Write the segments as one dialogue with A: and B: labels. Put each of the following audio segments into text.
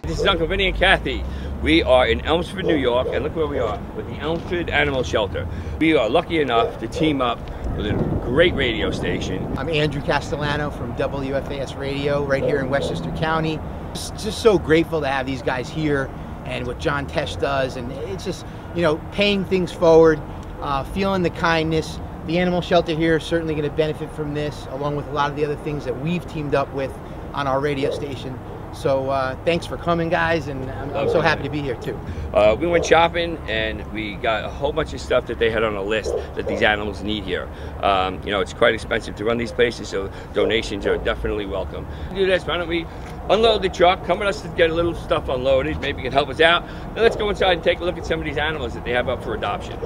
A: This is Uncle Vinny and Kathy. We are in Elmsford, New York, and look where we are, with the Elmsford Animal Shelter. We are lucky enough to team up with a great radio station.
B: I'm Andrew Castellano from WFAS Radio right here in Westchester County. Just so grateful to have these guys here and what John Tesh does, and it's just, you know, paying things forward, feeling the kindness. The animal shelter here is certainly going to benefit from this, along with a lot of the other things that we've teamed up with on our radio station. So thanks for coming, guys, and I'm so happy to be here too.
A: We went shopping and we got a whole bunch of stuff that they had on a list that these animals need here. You know, it's quite expensive to run these places, so donations are definitely welcome. Do this, why don't we unload the truck, come with us to get a little stuff unloaded, maybe you can help us out. Then let's go inside and take a look at some of these animals that they have up for adoption.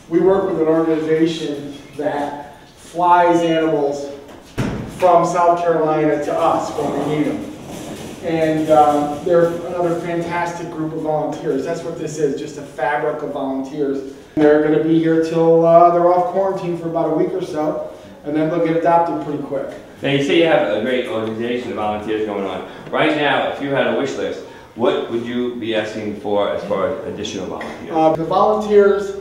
C: We work with an organization that flies animals from South Carolina to us when we need them. And they're another fantastic group of volunteers. That's what this is, just a fabric of volunteers. They're going to be here till they're off quarantine for about a week or so, and then they'll get adopted pretty quick.
A: Now you say you have a great organization of volunteers going on. Right now, if you had a wish list, what would you be asking for as far as additional volunteers?
C: The volunteers,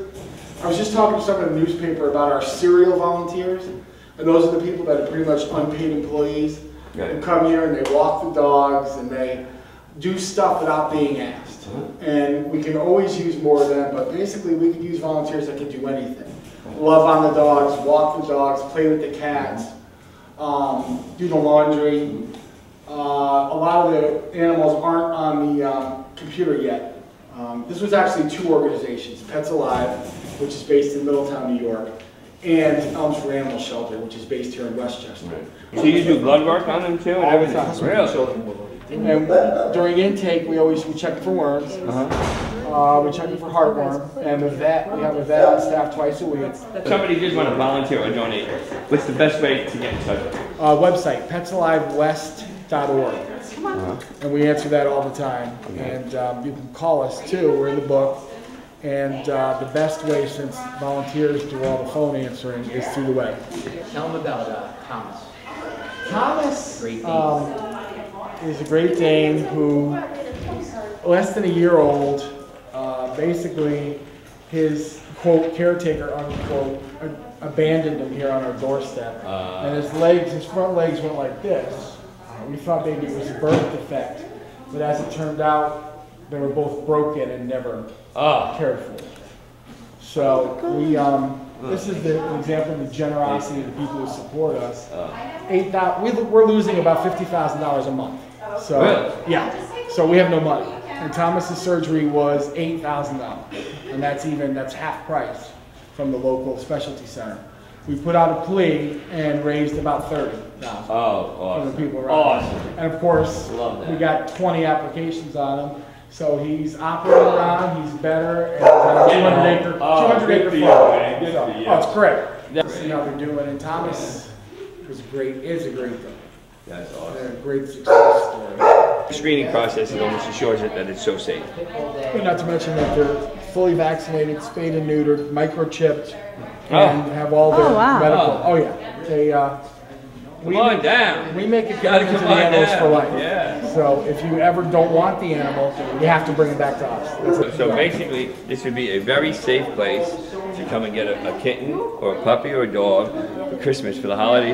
C: I was just talking to someone in the newspaper about our serial volunteers, and those are the people that are pretty much unpaid employees who come here and they walk the dogs and they do stuff without being asked. And we can always use more of them, but basically we could use volunteers that can do anything. Love on the dogs, walk the dogs, play with the cats, do the laundry. A lot of the animals aren't on the computer yet. This was actually two organizations, Pets Alive, which is based in Middletown, New York, and Elmsford Animal Shelter, which is based here in Westchester.
A: So you do blood work on them too?
C: All the time.
A: Really?
C: And during intake, we check for worms. We check for heartworm, and with that, we have a vet on staff twice a week.
A: If somebody did want to volunteer or donate, what's the best way to get in touch with you?
C: Website, petsalivewest.org. And we answer that all the time. And you can call us too, we're in the book. And the best way, since volunteers do all the phone answering, is through the web.
B: Tell them about Thomas.
C: Thomas is a Great Dane who, less than a year old, basically his, quote, caretaker, unquote, abandoned him here on our doorstep. And his front legs went like this. We thought maybe it was a birth defect, but as it turned out, they were both broken and never cared for. So we, this is the example of the generosity of the people who support us. We're losing about $50,000 a month. So
A: really?
C: Yeah. So we have no money. And Thomas's surgery was $8,000, and that's half price from the local specialty center. We put out a plea and raised about $30,000
A: awesome.
C: for the people around. And of course, we got 20 applications on him. So he's operating on, he's better, and 200 acre farm. So, it's great. See how they're doing, and Thomas is a great thing.
A: That's awesome.
C: A great success story.
A: The screening process is almost assures it that it's so safe.
C: And not to mention that they're fully vaccinated, spayed and neutered, microchipped, and have all their medical. Oh yeah, they.
A: Come on down.
C: We make a commitment to the animals for life.
A: Yeah.
C: So if you ever don't want the animal, you have to bring it back to us.
A: So basically, this would be a very safe place to come and get a kitten or a puppy or a dog for Christmas, for the holidays.